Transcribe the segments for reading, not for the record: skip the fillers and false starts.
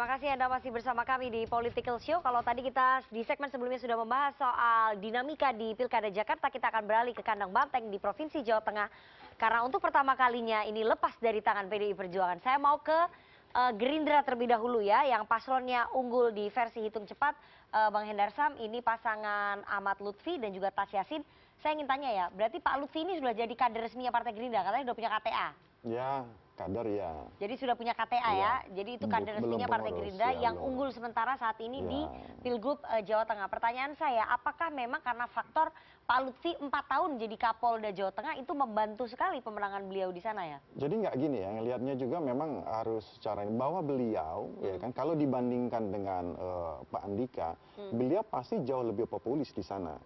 Terima kasih Anda masih bersama kami di Political Show. Kalau tadi kita di segmen sebelumnya sudah membahas soal dinamika di Pilkada Jakarta, kita akan beralih ke kandang banteng di Provinsi Jawa Tengah. Karena untuk pertama kalinya ini lepas dari tangan PDI Perjuangan. Saya mau ke Gerindra terlebih dahulu ya, yang paslonnya unggul di versi hitung cepat. Bang Hendar Sam, ini pasangan Ahmad Lutfi dan juga Tas Yassin. Saya ingin tanya ya, berarti Pak Lutfi ini sudah jadi kader resminya Partai Gerindra, katanya sudah punya KTA. Ya, kader ya. Jadi sudah punya KTA ya. Jadi itu kader resminya Partai Gerindra yang unggul sementara saat ini di Pilgub Jawa Tengah. Pertanyaan saya, apakah memang karena faktor Pak Lutfi 4 tahun jadi Kapolda Jawa Tengah itu membantu sekali pemenangan beliau di sana ya? Jadi nggak gini ya, ngelihatnya juga memang harus secara ini bahwa beliau ya kan kalau dibandingkan dengan Pak Andika, beliau pasti jauh lebih populis di sana.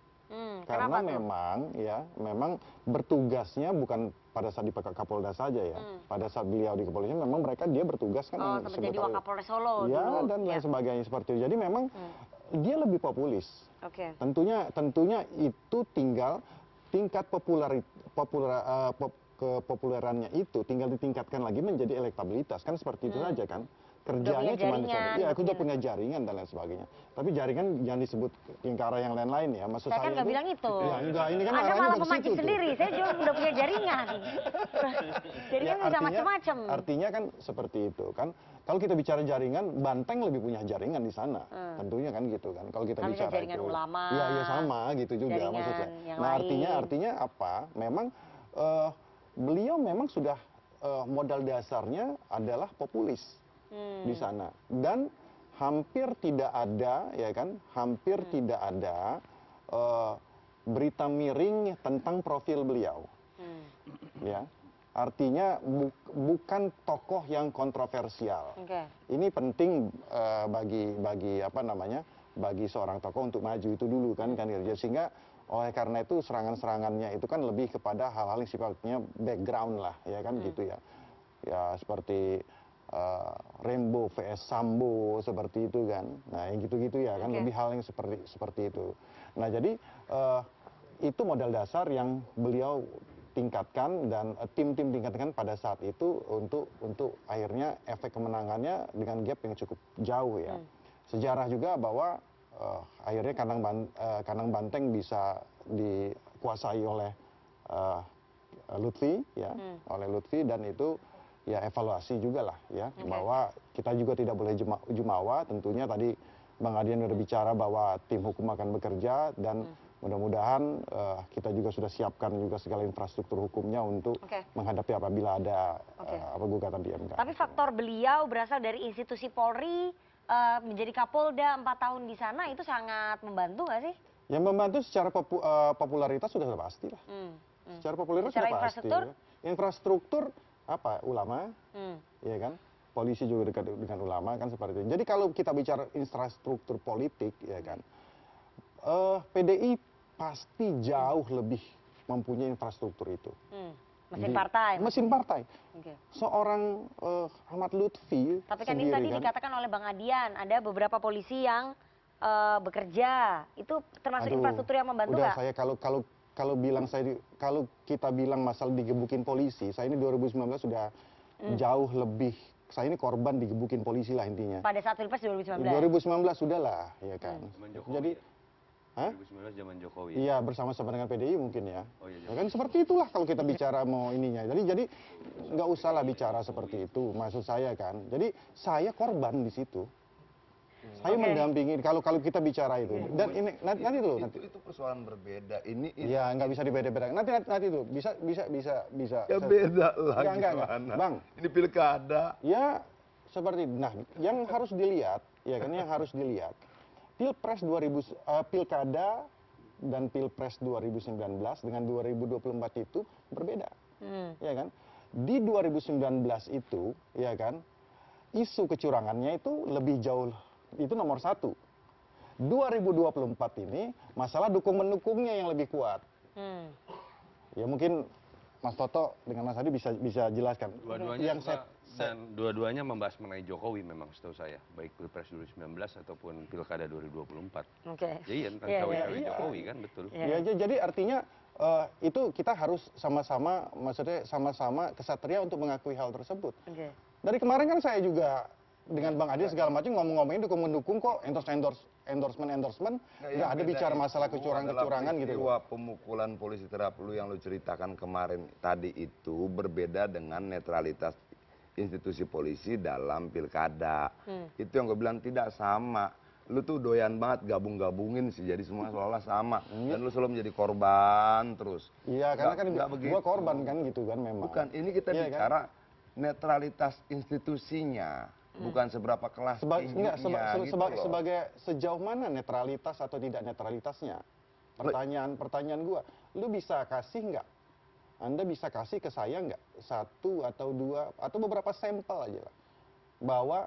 Karena memang bertugasnya bukan pada saat di Kapolda saja ya. Pada saat beliau di Kapolda memang dia bertugas kan menjadi Wakapolres Solo ya, dulu. dan lain sebagainya seperti itu. Jadi memang dia lebih populis. Oke. Tentunya itu tinggal tingkat kepopulerannya itu tinggal ditingkatkan lagi menjadi elektabilitas kan seperti itu saja kan. Kerjanya cuma ya aku udah punya jaringan dan lain sebagainya. Tapi jaringan jangan disebut lingkaran yang lain-lain ya. Maksud Saya kan nggak bilang itu. Ya enggak, ini kan Anda malah memancing sendiri. Saya juga udah punya jaringan. Jaringan bisa macam-macam. Artinya kan seperti itu kan. Kalau kita bicara jaringan, Banteng lebih punya jaringan di sana. Tentunya kan gitu kan. Kalau kita bicara jaringan itu, ulama. Ya sama gitu juga maksudnya. Nah artinya apa? Memang beliau memang sudah modal dasarnya adalah populis di sana, dan hampir tidak ada tidak ada berita miring tentang profil beliau. Ya, artinya bukan tokoh yang kontroversial. Ini penting bagi seorang tokoh untuk maju itu dulu kan sehingga oleh karena itu serangan-serangannya itu kan lebih kepada hal-hal yang sifatnya background lah ya kan gitu ya. Ya seperti Rembo vs Sambo seperti itu kan. Nah yang gitu-gitu ya kan lebih hal yang seperti itu. Nah jadi itu modal dasar yang beliau tingkatkan dan tim-tim tingkatkan pada saat itu untuk akhirnya efek kemenangannya dengan gap yang cukup jauh ya. Sejarah juga bahwa akhirnya kandang banteng bisa dikuasai oleh Lutfi ya, oleh Lutfi, dan itu ya evaluasi juga lah ya, bahwa kita juga tidak boleh jumawa. Tentunya tadi Bang Adian sudah bicara bahwa tim hukum akan bekerja dan mudah-mudahan kita juga sudah siapkan juga segala infrastruktur hukumnya untuk menghadapi apabila ada gugatan di MK. Tapi faktor beliau berasal dari institusi Polri, menjadi Kapolda 4 tahun di sana itu sangat membantu nggak sih? Yang membantu secara popularitas sudah pasti lah. Secara popularitas sudah pasti. Infrastruktur apa ulama, ya kan, polisi juga dekat dengan ulama kan seperti itu. Jadi kalau kita bicara infrastruktur politik, ya kan, PDI pasti jauh lebih mempunyai infrastruktur itu. Mesin partai. Seorang Ahmad Lutfi. Tapi kan ini tadi dikatakan oleh Bang Adian, ada beberapa polisi yang bekerja, itu termasuk infrastruktur yang membantu nggak? Saya kalau kita bilang masalah digebukin polisi, saya ini 2019 sudah jauh lebih, saya ini korban digebukin polisi lah intinya. Pada saat Pilpres 2019? 2019 sudah lah, ya kan. Jadi 2019 zaman Jokowi. Iya, bersama-sama dengan PDI mungkin ya. Ya kan seperti itulah kalau kita bicara mau ininya. Jadi nggak usah lah bicara seperti itu, maksud saya kan. Jadi saya korban di situ. Saya mendampingi kalau kita bicara itu. Dan ini nanti dulu. Itu persoalan berbeda. Ini ya nggak bisa dibeda-bedakan. Nanti itu bisa. Ya beda lah. Enggak. Bang, ini pilkada. Ya seperti nah yang harus dilihat ya kan, yang harus dilihat pilkada dan Pilpres 2019 dengan 2024 itu berbeda. Ya kan? Di 2019 itu ya kan, isu kecurangannya itu lebih jauh, itu nomor 1. 2024 ini masalah dukung-mendukungnya yang lebih kuat. Ya mungkin Mas Toto dengan Mas Adi bisa jelaskan. Dua-duanya membahas mengenai Jokowi memang setahu saya, baik Pilpres 2019 ataupun Pilkada 2024. Jadi tentang cawe-cawe Jokowi kan, betul. Ya, jadi artinya itu kita harus sama-sama kesatria untuk mengakui hal tersebut. Dari kemarin kan saya juga dengan Bang Adi segala macam ngomong-ngomongin dukung-mendukung kok, endorsement, nggak ada bicara masalah kecurangan-kecurangan gitu. Peristiwa pemukulan polisi terhadap lu yang lu ceritakan kemarin tadi itu berbeda dengan netralitas institusi polisi dalam pilkada. Itu yang gue bilang tidak sama. Lu tuh doyan banget gabung-gabungin sih, jadi semua seolah-olah sama. Dan lu selalu menjadi korban terus. Iya, karena kan gua korban kan gitu kan memang. Bukan, ini kita bicara netralitas institusinya. Bukan seberapa kelas tingginya gitu loh. Sebagai sejauh mana netralitas atau tidak netralitasnya? Pertanyaan gua, lu bisa kasih nggak? Anda bisa kasih ke saya nggak 1 atau 2 atau beberapa sampel aja lah bahwa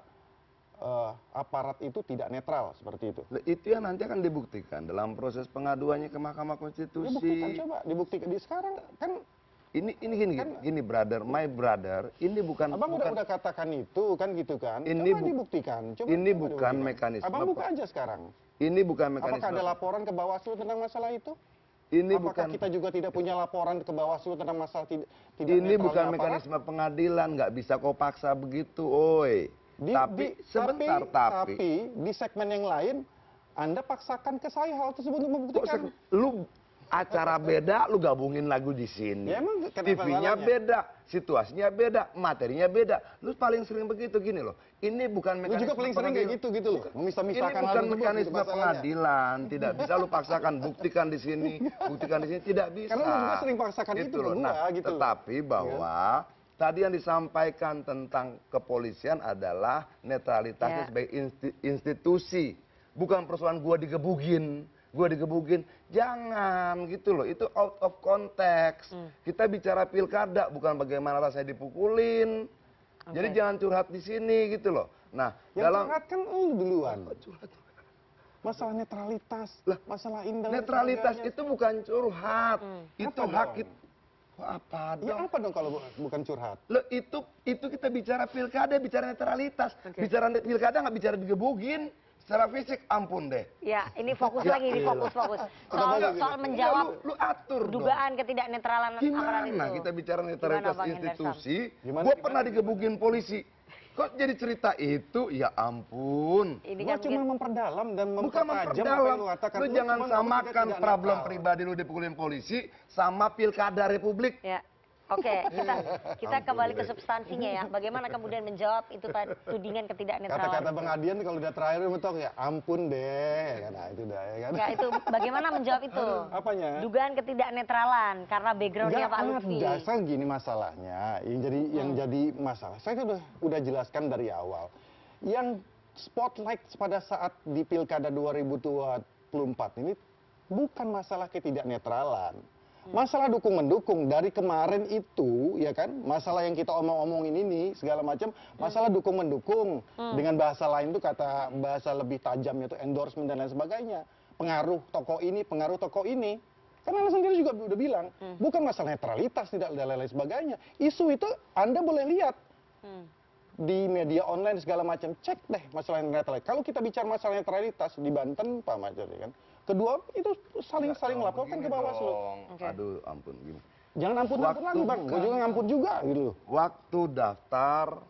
aparat itu tidak netral seperti itu. Itu yang nanti akan dibuktikan dalam proses pengaduannya ke Mahkamah Konstitusi. Dibuktikan, coba dibuktikan di sekarang kan. Gini brother, my brother, ini bukan. Abang udah katakan itu kan gitu kan. Ini coba dibuktikan. Ini bukan mekanisme. Abang buka aja sekarang. Ini bukan mekanisme. Apakah ada laporan ke Bawaslu tentang masalah itu? Apakah kita juga tidak punya laporan ke Bawaslu tentang masalah tidak ini bukan mekanisme pengadilan, nggak bisa kau paksa begitu, oi. Tapi di segmen yang lain Anda paksakan ke saya hal tersebut untuk membuktikan. Lu acara beda, lu gabungin lagu di sini. Ya, TV-nya beda, situasinya beda, materinya beda. Lu paling sering begitu gini loh. Ini bukan mekanisme. Lu juga paling sering kayak gitu loh. Memisah-misahkan hal. Ini bukan mekanisme pengadilan. Tidak bisa lu paksakan buktikan di sini, tidak bisa. Karena lu juga sering paksakan itu loh. Nah, gitu. Tetapi bahwa tadi yang disampaikan tentang kepolisian adalah netralitasnya sebagai institusi. Bukan persoalan gua digebugin, jangan gitu loh, itu out of context. Kita bicara pilkada, bukan bagaimana rasanya dipukulin. Jadi jangan curhat di sini gitu loh. Nah, yang curhat kan lu duluan. Masalah netralitas, masalah indah. Netralitas itu bukan curhat, itu hak kita. Apa dong? Ya apa dong kalau bukan curhat? Loh itu kita bicara pilkada, bicara netralitas. Bicara pilkada nggak bicara digebugin. Secara fisik ampun deh. Ya, ini fokus lagi, ini fokus. Soal menjawab lu atur dugaan ketidaknetralan aparat itu. Gimana kita bicara netralitas institusi, gue pernah digebugin polisi. Kok jadi cerita itu? Ya ampun. Gua cuma memperdalam dan mempertajam apa yang lu katakan. Lu jangan samakan problem pribadi lu dipukulin polisi sama pilkada republik. Ya. Oke, kita kembali ke substansinya ya. Bagaimana kemudian menjawab itu tudingan ketidaknetralan? Kata-kata Bang Adian kalau udah terakhir mentok ya ampun deh. Nah itu dah ya kan. Ya itu bagaimana menjawab itu? Apanya? Dugaan ketidaknetralan karena backgroundnya Pak Lutfi. Dasar gini masalahnya. Yang jadi masalah. Saya udah jelaskan dari awal. Yang spotlight pada saat di Pilkada 2024 ini bukan masalah ketidaknetralan. Masalah dukung-mendukung dari kemarin itu, ya kan, masalah yang kita omongin ini segala macam, masalah dukung-mendukung dengan bahasa lain tuh kata bahasa lebih tajamnya itu endorsement dan lain sebagainya, pengaruh tokoh ini, karena Anda sendiri juga udah bilang, bukan masalah netralitas tidak dan lain sebagainya, isu itu Anda boleh lihat di media online segala macam, cek deh masalah netralitas. Kalau kita bicara masalah netralitas di Banten, Pak Majer, ya kan. Kedua itu saling laporkan ke Bawaslu. Aduh, ampun gini. Jangan ampun lagi Bang, gue juga ngampun juga gitu. Waktu daftar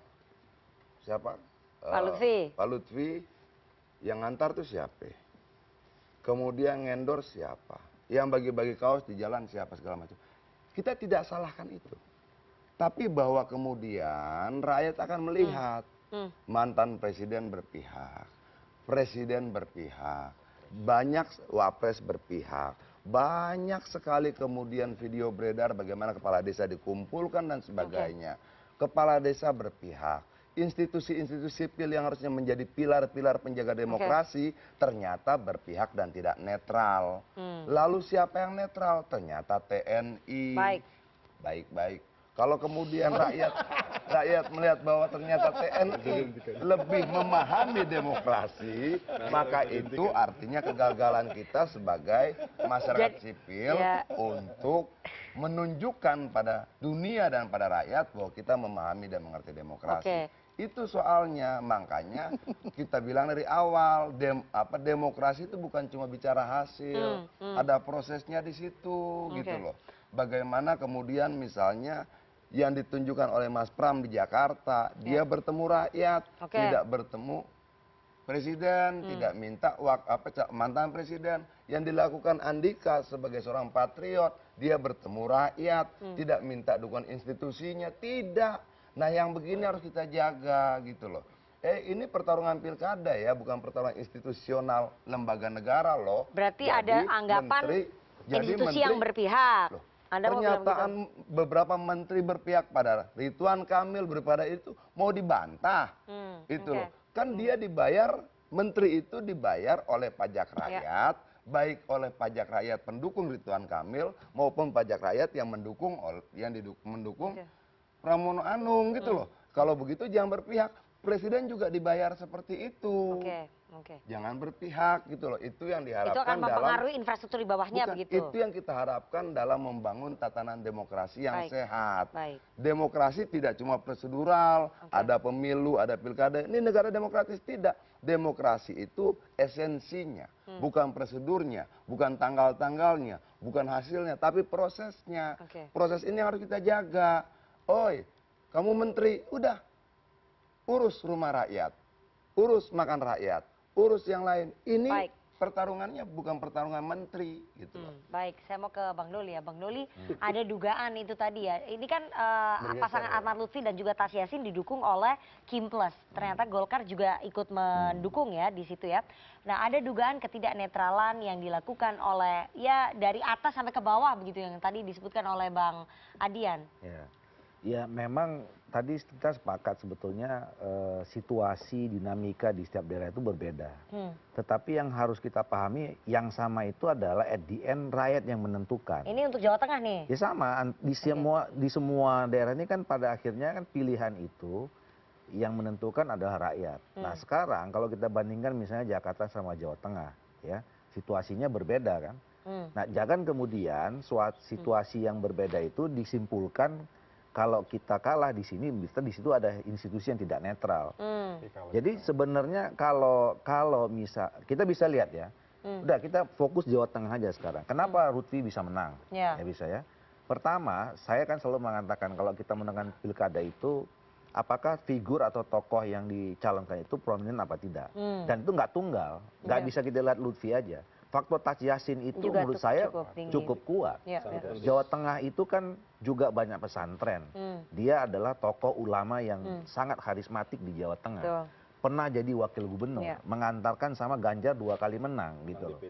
siapa? Pak Lutfi yang ngantar tuh siapa? Kemudian ngendorse siapa? Yang bagi-bagi kaos di jalan siapa segala macam. Kita tidak salahkan itu. Tapi bahwa kemudian rakyat akan melihat mantan presiden berpihak, banyak wapres berpihak, banyak sekali kemudian video beredar bagaimana kepala desa dikumpulkan dan sebagainya. Kepala desa berpihak, institusi-institusi sipil yang harusnya menjadi pilar-pilar penjaga demokrasi ternyata berpihak dan tidak netral. Lalu siapa yang netral? Ternyata TNI. Baik-baik. Kalau kemudian rakyat melihat bahwa ternyata TNI lebih memahami demokrasi, maka itu artinya kegagalan kita sebagai masyarakat sipil untuk menunjukkan pada dunia dan pada rakyat bahwa kita memahami dan mengerti demokrasi. Itu soalnya, makanya kita bilang dari awal demokrasi itu bukan cuma bicara hasil, ada prosesnya di situ gitu loh. Bagaimana kemudian misalnya yang ditunjukkan oleh Mas Pram di Jakarta, dia bertemu rakyat, tidak bertemu presiden, tidak minta mantan presiden. Yang dilakukan Andika sebagai seorang patriot, dia bertemu rakyat, tidak minta dukungan institusinya, tidak. Nah, yang begini harus kita jaga gitu loh. Ini pertarungan pilkada ya, bukan pertarungan institusional lembaga negara loh. Berarti ada anggapan institusi yang berpihak. Loh, pernyataan beberapa menteri berpihak pada Ridwan Kamil berpada itu mau dibantah. Itu loh. Kan dia dibayar, menteri itu dibayar oleh pajak rakyat, baik oleh pajak rakyat pendukung Ridwan Kamil maupun pajak rakyat yang mendukung Pramono Anung gitu loh. Kalau begitu jangan berpihak. Presiden juga dibayar seperti itu. Jangan berpihak gitu loh. Itu yang diharapkan itu akan mempengaruhi infrastruktur di bawahnya begitu. Itu yang kita harapkan dalam membangun tatanan demokrasi yang sehat. Demokrasi tidak cuma prosedural, ada pemilu, ada pilkada. Ini negara demokratis tidak. Demokrasi itu esensinya, bukan prosedurnya, bukan tanggal-tanggalnya, bukan hasilnya, tapi prosesnya. Proses ini harus kita jaga. Oi, kamu menteri, udah urus rumah rakyat, urus makan rakyat, urus yang lain. Ini pertarungannya bukan pertarungan menteri gitu. Baik, saya mau ke Bang Doli ya. Bang Doli, ada dugaan itu tadi ya. Ini kan pasangan Ahmad Lutfi dan juga Tas Yassin didukung oleh Kim Plus. Ternyata Golkar juga ikut mendukung ya di situ ya. Nah, ada dugaan ketidaknetralan yang dilakukan oleh ya dari atas sampai ke bawah begitu yang tadi disebutkan oleh Bang Adian. Ya memang tadi kita sepakat sebetulnya situasi dinamika di setiap daerah itu berbeda. Tetapi yang harus kita pahami yang sama itu adalah at the end rakyat yang menentukan. Ini untuk Jawa Tengah nih. Ya sama di semua daerah ini kan pada akhirnya kan pilihan itu yang menentukan adalah rakyat. Nah sekarang kalau kita bandingkan misalnya Jakarta sama Jawa Tengah ya situasinya berbeda kan. Nah jangan kemudian situasi yang berbeda itu disimpulkan kalau kita kalah di sini, di situ ada institusi yang tidak netral. Jadi sebenarnya kalau kita bisa lihat ya, udah kita fokus Jawa Tengah aja sekarang. Kenapa Lutfi bisa menang? Ya bisa ya. Pertama, saya kan selalu mengatakan kalau kita menangkan pilkada itu, apakah figur atau tokoh yang dicalonkan itu prominent apa tidak? Dan itu nggak tunggal, nggak bisa kita lihat Lutfi aja. Faktor Tas Yassin itu juga menurut saya cukup kuat. Jawa Tengah itu kan juga banyak pesantren. Dia adalah tokoh ulama yang sangat karismatik di Jawa Tengah. Pernah jadi wakil gubernur, mengantarkan sama Ganjar 2 kali menang gitu loh.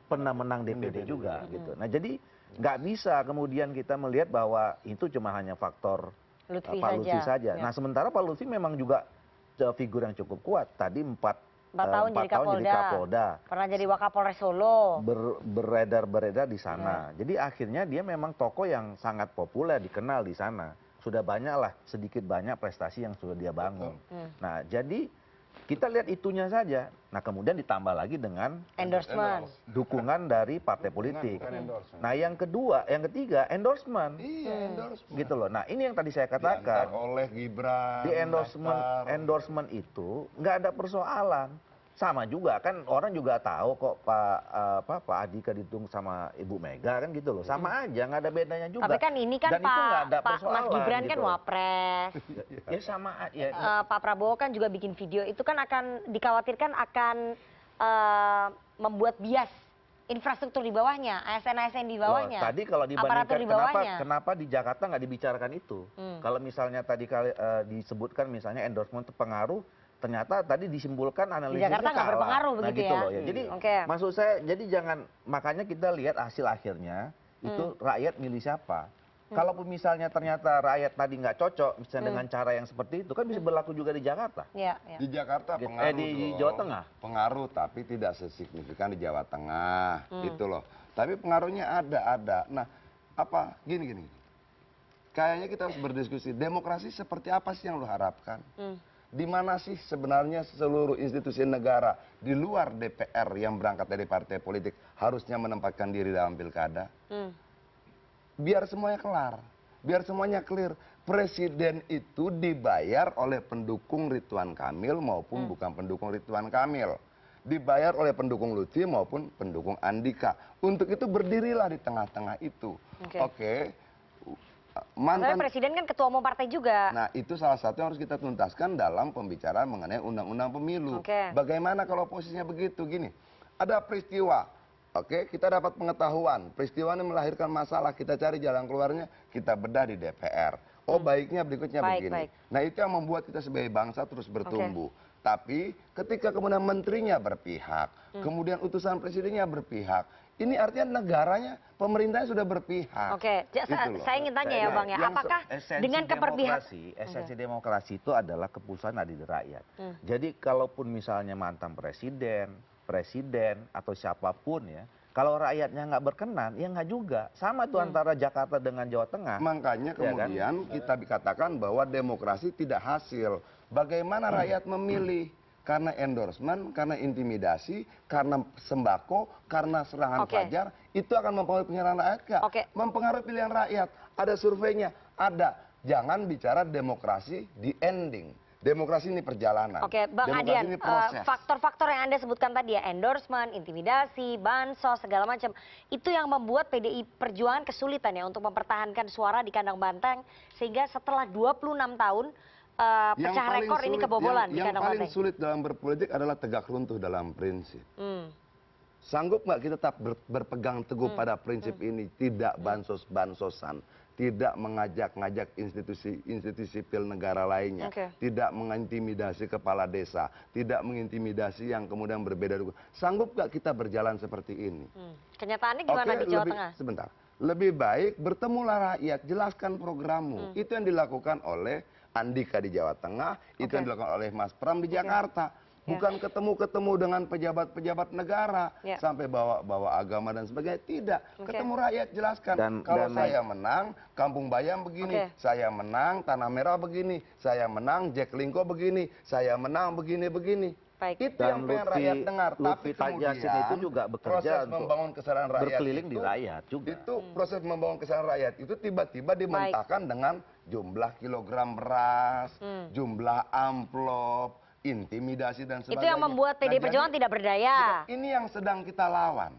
Pernah menang DPD juga gitu. Nah jadi nggak bisa kemudian kita melihat bahwa itu cuma hanya faktor Pak Lutfi saja. Nah sementara Pak Lutfi memang juga figur yang cukup kuat. Tadi 4 tahun jadi Kapolda. Pernah jadi Wakapolres Solo. Beredar di sana. Jadi akhirnya dia memang tokoh yang sangat populer, dikenal di sana. Sudah banyaklah, sedikit banyak prestasi yang sudah dia bangun. Nah jadi kita lihat itunya saja. Nah kemudian ditambah lagi dengan endorsement, dukungan dari partai politik. Nah yang ketiga endorsement. Endorsement. Gitu loh. Nah ini yang tadi saya katakan. Oleh Gibran. Di endorsement itu nggak ada persoalan. Sama juga kan orang juga tahu kok Pak Andika ditung sama Ibu Mega kan gitu loh. Sama aja nggak ada bedanya juga. Tapi kan ini kan Dan Pak Mas Gibran gitu kan wapres. Ya sama ya. Pak Prabowo kan juga bikin video itu kan akan dikhawatirkan akan membuat bias infrastruktur di bawahnya, ASN di bawahnya. Tadi kalau dibandingkan kenapa di Jakarta nggak dibicarakan itu? Kalau misalnya tadi disebutkan misalnya endorsement itu pengaruh, ternyata tadi disimpulkan analisisnya di Jakarta nggak berpengaruh begitu gitu ya. Loh ya. Jadi maksud saya jadi makanya kita lihat hasil akhirnya itu rakyat milih siapa. Kalaupun misalnya ternyata rakyat tadi nggak cocok misalnya dengan cara yang seperti itu kan bisa berlaku juga di Jakarta. Di Jakarta pengaruh di Jawa Tengah. Pengaruh tapi tidak sesignifikan di Jawa Tengah gitu loh. Tapi pengaruhnya ada. Nah, gini. Kayaknya kita harus berdiskusi demokrasi seperti apa sih yang lo harapkan? Di mana sih sebenarnya seluruh institusi negara di luar DPR yang berangkat dari partai politik harusnya menempatkan diri dalam pilkada? Biar semuanya kelar, biar semuanya clear. Presiden itu dibayar oleh pendukung Ridwan Kamil maupun bukan pendukung Ridwan Kamil. Dibayar oleh pendukung Lutfi maupun pendukung Andika. Untuk itu berdirilah di tengah-tengah itu. Oke. Mantan presiden kan ketua umum partai juga. Nah, itu salah satu yang harus kita tuntaskan dalam pembicaraan mengenai undang-undang pemilu. Bagaimana kalau posisinya begitu? Gini, ada peristiwa, oke, kita dapat pengetahuan, peristiwa ini melahirkan masalah, kita cari jalan keluarnya, kita bedah di DPR. Oh, baiknya berikutnya begini. Nah, itu yang membuat kita sebagai bangsa terus bertumbuh. Tapi ketika kemudian menterinya berpihak, kemudian utusan presidennya berpihak, ini artinya negaranya, pemerintahnya sudah berpihak. Oke, saya ingin tanya ya Bang ya, apakah dengan keperpihakan esensi demokrasi itu adalah keputusan dari rakyat. Jadi kalaupun misalnya mantan presiden atau siapapun ya, kalau rakyatnya nggak berkenan, ya nggak juga. Sama tuh antara Jakarta dengan Jawa Tengah. Makanya kemudian kita dikatakan bahwa demokrasi tidak hasil. Bagaimana rakyat memilih? Karena endorsement, karena intimidasi, karena sembako, karena serangan fajar, itu akan mempengaruhi pilihan rakyat nggak? Mempengaruhi pilihan rakyat. Ada surveinya, ada. Jangan bicara demokrasi di ending. Demokrasi ini perjalanan. Oke, Bang Adian, faktor-faktor yang Anda sebutkan tadi ya, endorsement, intimidasi, bansos, segala macam, itu yang membuat PDI Perjuangan kesulitan ya untuk mempertahankan suara di kandang banteng, sehingga setelah 26 tahun pecah rekor ini kebobolan di kandang banteng. Yang paling sulit dalam berpolitik adalah tegak runtuh dalam prinsip. Sanggup nggak kita tetap berpegang teguh pada prinsip ini, tidak bansos-bansosan, tidak mengajak-ngajak institusi sipil negara lainnya, tidak mengintimidasi kepala desa, tidak mengintimidasi yang kemudian berbeda. Sanggup nggak kita berjalan seperti ini? Kenyataannya gimana di Jawa Tengah? Sebentar, lebih baik bertemulah rakyat, jelaskan programmu. Itu yang dilakukan oleh Andika di Jawa Tengah, itu yang dilakukan oleh Mas Pram di Jakarta. Bukan ketemu-ketemu dengan pejabat-pejabat negara sampai bawa agama dan sebagainya. Tidak, ketemu rakyat, jelaskan. Kalau saya menang, Kampung Bayam begini, saya menang Tanah Merah begini, saya menang Jack Lingko begini, saya menang begini-begini. Itu yang pengen rakyat dengar. Tapi kemudian itu juga bekerja proses membangun kesadaran rakyat berkeliling di rakyat juga. Itu proses membangun kesadaran rakyat itu tiba-tiba dimentahkan dengan jumlah kilogram beras, jumlah amplop, intimidasi dan sebagainya. Itu yang membuat PDI Perjuangan tidak berdaya. Ini yang sedang kita lawan.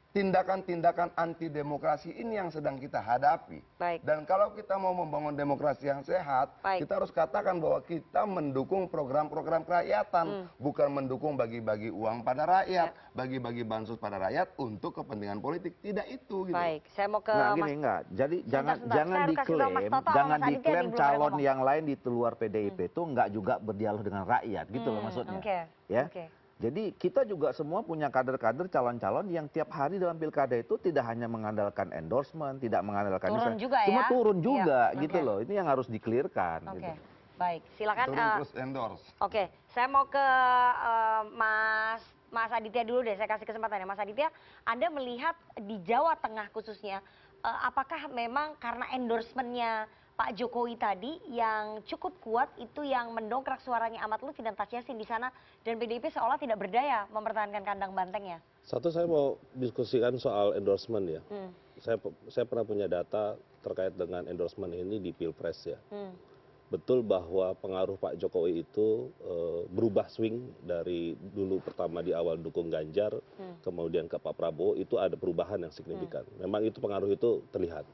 Tindakan-tindakan anti demokrasi ini yang sedang kita hadapi. Dan kalau kita mau membangun demokrasi yang sehat, kita harus katakan bahwa kita mendukung program-program kerakyatan, bukan mendukung bagi-bagi uang pada rakyat, bagi-bagi bansos pada rakyat untuk kepentingan politik. Tidak itu. Gitu. Saya mau ke Jadi jangan diklaim calon yang lain di luar PDIP itu nggak juga berdialog dengan rakyat, gitu loh maksudnya. Jadi kita juga semua punya kader-kader calon-calon yang tiap hari dalam pilkada itu tidak hanya mengandalkan endorsement, tidak mengandalkan cuma turun juga gitu loh. Ini yang harus di-clearkan. Gitu. Baik, silakan. Turun plus endorse. Saya mau ke Mas Aditya dulu deh. Saya kasih kesempatan ya, Mas Aditya. Anda melihat di Jawa Tengah khususnya, apakah memang karena endorsementnya Pak Jokowi tadi yang cukup kuat itu yang mendongkrak suaranya Ahmad Lutfi dan Tas Yassin di sana, dan PDIP seolah tidak berdaya mempertahankan kandang bantengnya? Satu, saya mau diskusikan soal endorsement ya. Saya pernah punya data terkait dengan endorsement ini di Pilpres ya. Betul bahwa pengaruh Pak Jokowi itu berubah swing dari dulu pertama di awal dukung Ganjar, kemudian ke Pak Prabowo, itu ada perubahan yang signifikan. Memang itu pengaruh itu terlihat.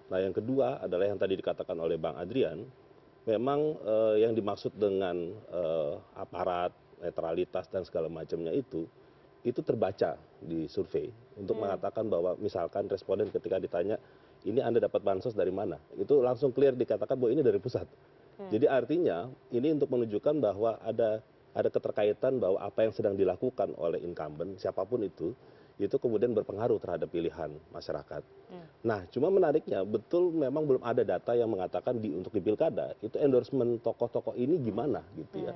Nah, yang kedua adalah yang tadi dikatakan oleh Bang Adrian, memang yang dimaksud dengan aparat, netralitas dan segala macamnya itu terbaca di survei untuk mengatakan bahwa misalkan responden ketika ditanya, ini Anda dapat bansos dari mana? Itu langsung clear dikatakan bahwa ini dari pusat. Jadi artinya ini untuk menunjukkan bahwa ada keterkaitan bahwa apa yang sedang dilakukan oleh incumbent, siapapun itu kemudian berpengaruh terhadap pilihan masyarakat. Nah, cuma menariknya, betul memang belum ada data yang mengatakan untuk di pilkada, itu endorsement tokoh-tokoh ini gimana gitu ya.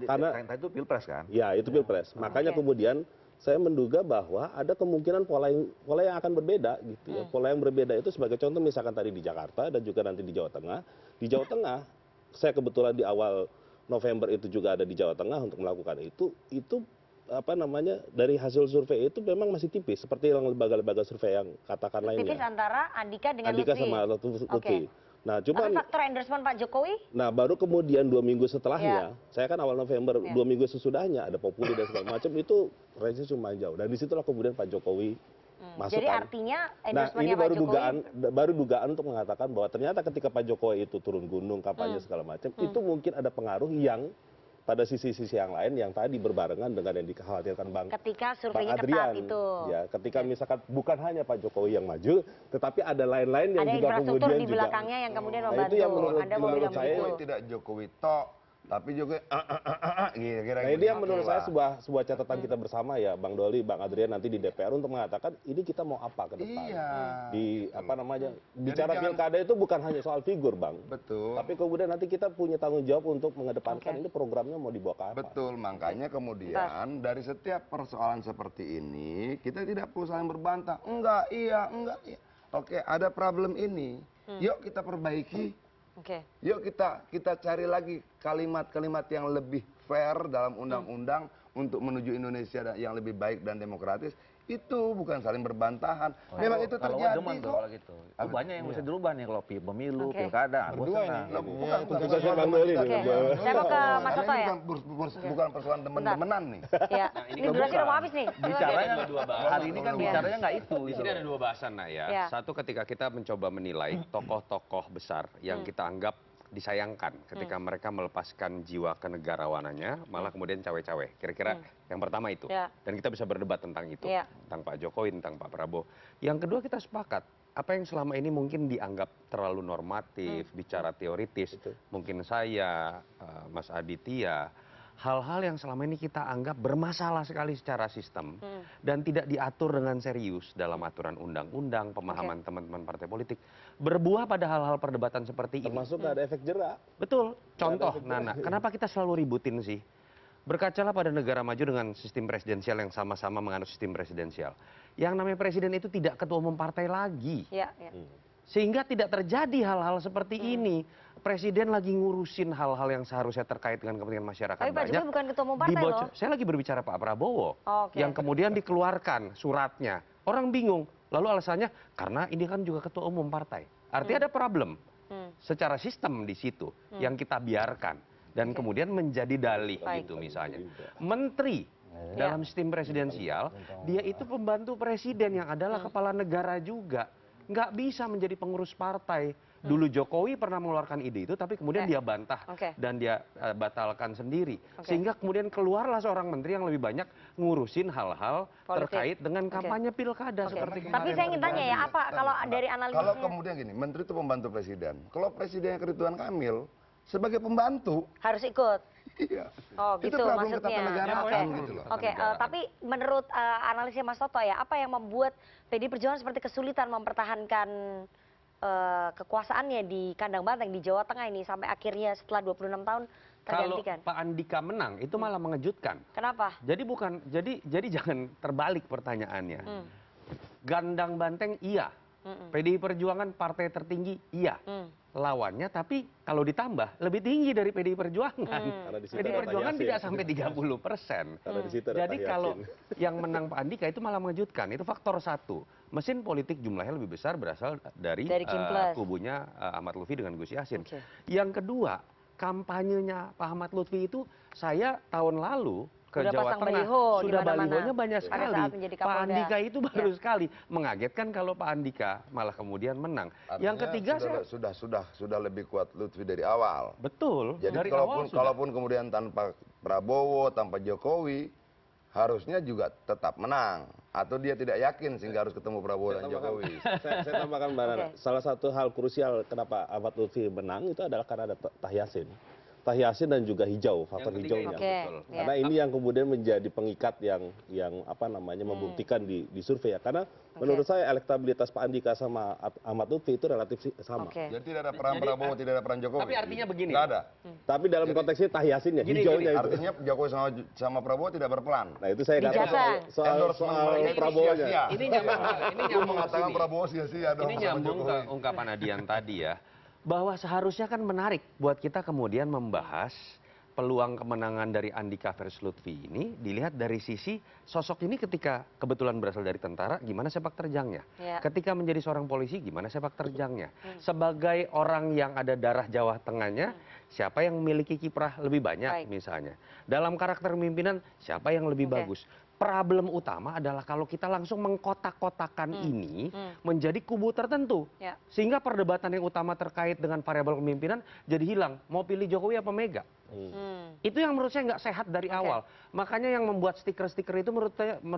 Karena itu Pilpres kan? Ya, itu Pilpres. Makanya kemudian saya menduga bahwa ada kemungkinan pola yang akan berbeda gitu ya. Pola yang berbeda itu sebagai contoh misalkan tadi di Jakarta dan juga nanti di Jawa Tengah. Di Jawa Tengah, saya kebetulan di awal November itu juga ada di Jawa Tengah untuk melakukan itu dari hasil survei itu memang masih tipis seperti yang lembaga-lembaga survei yang katakan lainnya. Tipis antara Andika dengan Andika Lutfi. sama Lutfi. Nah, cuma faktor endorsement Pak Jokowi? Nah, baru kemudian 2 minggu setelahnya, saya kan awal November, 2 minggu sesudahnya ada Populi dan segala macam, itu range cuma jauh. Dan disitulah kemudian Pak Jokowi masukan. Jadi artinya Nah, endorsementnya ini Pak Jokowi baru dugaan untuk mengatakan bahwa ternyata ketika Pak Jokowi itu turun gunung, kampanye segala macam, itu mungkin ada pengaruh yang pada sisi-sisi yang lain yang tadi berbarengan dengan yang dikhawatirkan ketika Bang surveinya Adrian. ketat itu. Ya, ketika misalkan bukan hanya Pak Jokowi yang maju, tetapi ada lain-lain yang Ada juga infrastruktur kemudian di belakangnya yang kemudian Nah, membantu. itu yang Anda mau bilang saya- begitu. Jokowi tidak Jokowi tok, tapi Jokowi kira-kira Nah, ini gitu yang menurut saya lah. sebuah catatan kita bersama ya, Bang Doli, Bang Adrian nanti di DPR untuk mengatakan ini kita mau apa ke depan. Iya. Di apa namanya? Bicara jangan- pilkada itu bukan hanya soal figur, Bang. Betul. Tapi kemudian nanti kita punya tanggung jawab untuk mengedepankan ini programnya mau dibawa ke apa. Betul, makanya kemudian dari setiap persoalan seperti ini kita tidak perlu saling berbantah. Enggak, iya. Oke, ada problem ini. Yuk kita perbaiki. Oke. Yuk kita cari lagi kalimat-kalimat yang lebih fair dalam undang-undang untuk menuju Indonesia yang lebih baik dan demokratis. Itu bukan saling berbantahan. Memang itu Kalau terjadi demen tuh kok. kalau gitu. Itu banyak yang bisa dirubah nih kalau pemilu, Oke. pilkada. Berdua ini. Loh, Iya, itu bukan Tugasnya Bang Doli. Oke. Saya mau ke Mas Karena Soto ini ya. bukan persoalan teman-temanan nih. Ya. Nah, Ini durasi udah mau habis nih. Bicaranya Dua bahasan. hari ini kan bicaranya nggak itu. Di sini ada dua bahasan, Nak, ya. Ya. Satu, ketika kita mencoba menilai tokoh-tokoh besar yang kita anggap disayangkan ketika mereka melepaskan jiwa kenegarawanannya, malah kemudian cawe-cawe. Kira-kira yang pertama itu. Ya. Dan kita bisa berdebat tentang itu. Ya. Tentang Pak Jokowi, tentang Pak Prabowo. Yang kedua, kita sepakat. Apa yang selama ini mungkin dianggap terlalu normatif, bicara teoritis. Mungkin saya, Mas Aditya, hal-hal yang selama ini kita anggap bermasalah sekali secara sistem dan tidak diatur dengan serius dalam aturan undang-undang, pemahaman teman-teman partai politik, berbuah pada hal-hal perdebatan seperti ini. Termasuk nggak ada efek jerak. Betul. Contoh, Nana, kenapa kita selalu ributin sih? Berkacalah pada negara maju dengan sistem presidensial yang sama-sama menganut sistem presidensial. Yang namanya presiden itu tidak ketua umum partai lagi. Ya. Sehingga tidak terjadi hal-hal seperti ini. Presiden lagi ngurusin hal-hal yang seharusnya terkait dengan kepentingan masyarakat Tapi Pak banyak. Jokowi bukan ketua umum partai loh. Saya lagi berbicara Pak Prabowo. Oke. Yang kemudian dikeluarkan suratnya. Orang bingung. Lalu alasannya karena ini kan juga ketua umum partai. Artinya ada problem secara sistem di situ yang kita biarkan. Dan kemudian menjadi dalih Baik. gitu misalnya. Menteri dalam sistem presidensial, dia itu pembantu presiden yang adalah kepala negara juga. Nggak bisa menjadi pengurus partai. Dulu Jokowi pernah mengeluarkan ide itu, tapi kemudian dia bantah dan dia batalkan sendiri. Sehingga kemudian keluarlah seorang menteri yang lebih banyak ngurusin hal-hal terkait dengan kampanye pilkada seperti kemarin. Tapi saya ingin tanya ya, apa kalau dari Kalau analisisnya? kemudian gini, menteri itu pembantu presiden. Kalau presidennya Ridwan Kamil sebagai pembantu, Harus ikut. iya. Oh Itu gitu problem maksudnya. ketatanegaraan gitu loh. Oke, tapi menurut analisnya Mas Toto ya, apa yang membuat PDI Perjuangan seperti kesulitan mempertahankan kekuasaannya di kandang banteng di Jawa Tengah ini sampai akhirnya setelah 26 tahun Kalau tergantikan? Pak Andika menang itu malah mengejutkan. Kenapa? Jadi jangan terbalik pertanyaannya. Gandang banteng iya. PDI Perjuangan partai tertinggi iya. Lawannya tapi kalau ditambah lebih tinggi dari PDI Perjuangan. Karena di situ PDI ada Perjuangan Yasin. tidak sampai 30%. Karena di situ ada Jadi Yasin. kalau yang menang Pak Andika itu malah mengejutkan. Itu faktor satu. Mesin politik jumlahnya lebih besar berasal dari Kim Plus. kubunya Ahmad Lutfi dengan Gus Yassin. Oke. Yang kedua, kampanyenya Pak Ahmad Lutfi itu saya tahun lalu ke Sudah Jawa pasang Tengah, baliho di sudah mana-mana. balihonya banyak Pada sekali. saat menjadi Pak Kapolda. Andika itu baru Ya. sekali. Mengagetkan kalau Pak Andika malah kemudian menang. Yang Artinya ketiga sudah lebih kuat Lutfi dari awal. betul. Jadi dari awal sudah. kalaupun kemudian tanpa Prabowo, tanpa Jokowi, harusnya juga tetap menang. Atau dia tidak yakin sehingga harus ketemu Prabowo dan Jokowi. Saya tambahkan Mbak Nana, salah satu hal krusial kenapa Ahmad Lutfi menang itu adalah karena ada Tah Yassin. Tah Yassin dan juga hijau, faktor Yang ketiga hijaunya. Oke. betul. Ya. Karena ini yang kemudian menjadi pengikat yang apa namanya membuktikan di survei ya. Karena menurut saya elektabilitas Pak Andika sama Ahmad Lutfi itu relatif sama. Oke. Jadi tidak ada peran Prabowo, tidak ada peran Jokowi. Tapi artinya begini. Nggak ada. Tapi dalam konteks ini Tah Yassin ya, Gini, hijaunya itu. Artinya Jokowi sama Prabowo tidak berperan. Nah itu saya katakan Bijak. soal Endorsement mereka itu Prabowo-nya. sia-sia. Ini nyambung. Ini Lu nyambung mengatakan sini. Prabowo sia-sia dong Ini sama nyambung ke Jokowi. ungkapan Adian tadi ya, bahwa seharusnya kan menarik buat kita kemudian membahas peluang kemenangan dari Andika versus Lutfi ini dilihat dari sisi sosok ini ketika kebetulan berasal dari tentara, gimana sepak terjangnya. Ya. Ketika menjadi seorang polisi, gimana sepak terjangnya. Sebagai orang yang ada darah Jawa Tengahnya, siapa yang memiliki kiprah lebih banyak Baik. misalnya. Dalam karakter pemimpinan, siapa yang lebih Oke. bagus. problem utama adalah kalau kita langsung mengkotak-kotakan ini menjadi kubu tertentu. Ya. Sehingga perdebatan yang utama terkait dengan variabel kepemimpinan jadi hilang. Mau pilih Jokowi apa Mega? Itu yang menurut saya nggak sehat dari awal. Makanya yang membuat stiker-stiker itu menurut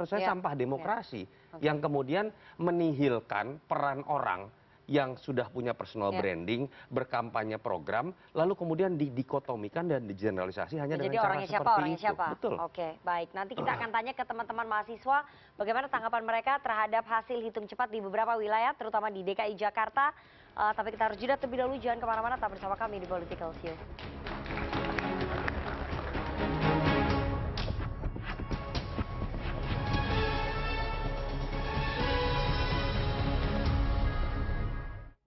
saya Ya. sampah demokrasi. Yang kemudian menihilkan peran orang yang sudah punya personal Ya. branding, berkampanye program, lalu kemudian didikotomikan dan digeneralisasi hanya Jadi dengan cara orangnya siapa, seperti orangnya itu. siapa. Betul. Oke, baik. Nanti kita akan tanya ke teman-teman mahasiswa bagaimana tanggapan mereka terhadap hasil hitung cepat di beberapa wilayah, terutama di DKI Jakarta. Tapi kita harus jeda terlebih dahulu, jangan kemana-mana, tetap bersama kami di Political Show.